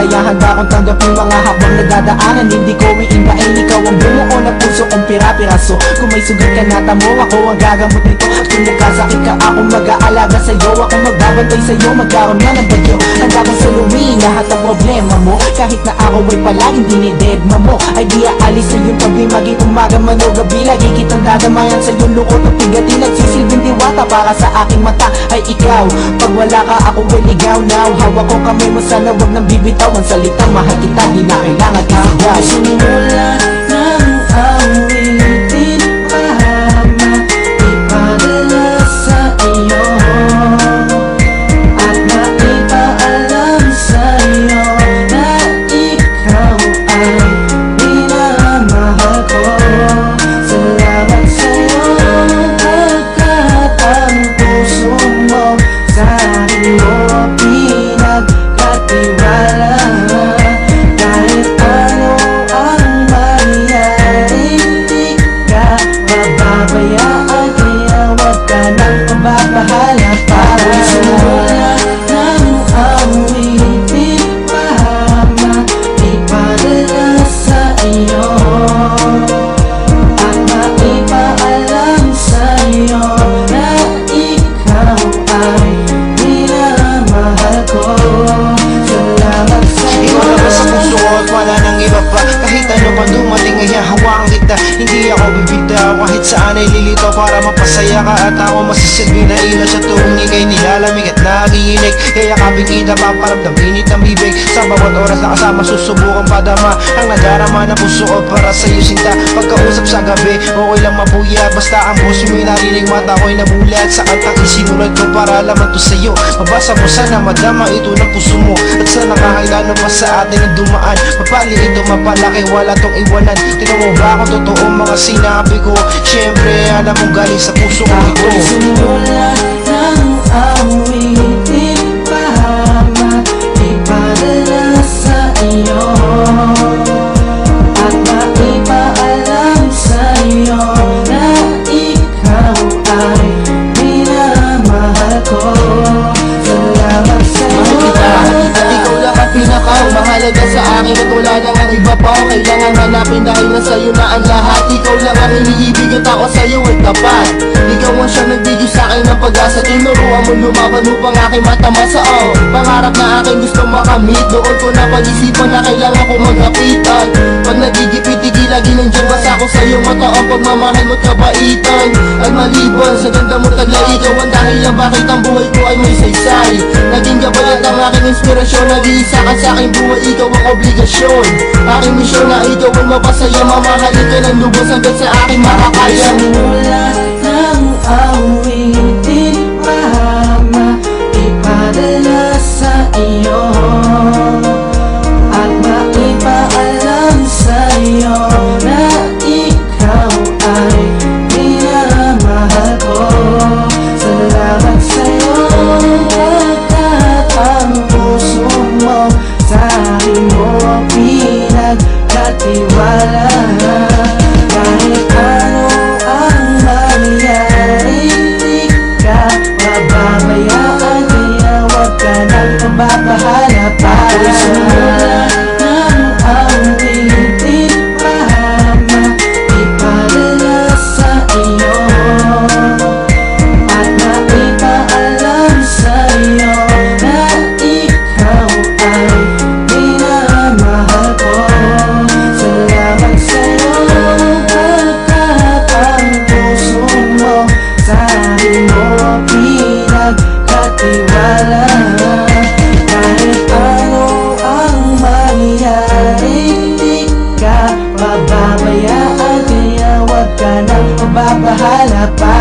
Kaya handa kong tanggapin mga habang nagdadaanan. Hindi ko iindain, ikaw ang bumuo na puso kong pira-piraso. Kung may sugat ka na tamo, ako ang gagamot nito. At kung nagkasakit ka, ako mag-aalaga sa'yo. Ako magbabantay sa'yo, magkaroon na ng bagyo. Handa kong saluhin lahat ang problema mo. Kahit na ako ay palaging dinidedma mo, ay di aalis sa iyong tabi. Maging umaga man o gabi, lagi kitang dadamayan sa iyong lukot at pigatin. Nagsisilbing diwata para sa aking mata ay ikaw. Pag wala ka, ako ay ligaw now. Hawak ko kamay mo, sana wag nang bibitaw. Ang salitang mahal kita, di na kailangan ikaw. Simula ng awitin para maipadala sa iyo at maipaalam sa iyo na ikaw ay minamahal ko. Salamat sa iyo pagkat ang puso mo sa akin mo pinagkatiwala. Kahit ano ang mangyari, di ka mababayaan, kaya wag ka nang mababahala pa. Simula ng awitin para maipadala sa iyo at maipaalam sa iyo na ikaw ay minamahal ko. Salamat sa iyo. Ikaw lang sa puso ko at wala nang iba pa. Kahit ano pa dumating ay hahawakan kita. Hindi ako bibitaw kahit saan ay lilitaw para mapasaya ka. At ako masisilbi na ilaw sa tuwing ika'y nilalamig at nagiinig. Yayakapin kita, paparamdam init ng bibig. Sa bawat oras na kasama susubukan padama ang nadarama ng puso ko para sa'yo sinta. Pagkausap sa gabi, okay lang mapuyat. Basta ang puso mo'y narinig, mata ko'y nabulat. Sa kantang isinulat ko para laman to sa'yo. Mabasa mo sana madama ito ng puso mo. At sana kahit ano pa sa atin ang dumaan, mapali ito mapalaki, wala tong iwanan. Tingnan mo ba kung totoo mga sinabi ko? Siyempre alam mo galing sa puso ko ito. Simula ng awitin para maipadala sa iyo at maipaalam sa iyo na ikaw ay minamahal ko. Salamat sa iyo. At ikaw lang ang pinakamahalaga sa akin at wala nang ang iba pa kailangan hanapin dahil na sa'yo na ang lahat. Ikaw lang ang iniibig at ako sa'yo ay tapat. Ikaw ang siyang nagbigay sa'kin ng pag-asa. Tinuruan mo lumaban upang aking matamasa. Pangarap na aking gusto makamit, doon ko na pag-isipan na kailangan ko magkapitan. Pag nagigipit-igi lagi nandiyan basta ako sa'yo mata ang pagmamahal mo't kabaitan. At maliban sa ganda mo taglay, ikaw ang dahilan bakit ang buhay ko ay may saysay. Naging gabay at ang aking inspirasyon, nag-iisa ka sa aking buhay, ikaw ang obligasyon. Aking misyon na ikaw ang mapasaya, mamahalin ka ng lubos hanggang sa aking makakaya. Simula ng awitin para maipadala sa iyo at maipaalam sa iyo na ikaw ay minamahal ko. Salamat sa iyo pagkat ang puso mo sa akin mo pinagkatiwala. Kahit ano ang mangyari, di ka mababayaan, kaya wag ka nang mababahala pa. Simula ng awitin para maipadala sa iyo at maipaalam sa iyo na ikaw ay minamahal ko. Salamat sa iyo pagkat ang puso mo sa akin mo pinagkatiwala. Kahit ano ang mangyari, di ka mababayaan, kaya wag ka nang mababahala pa.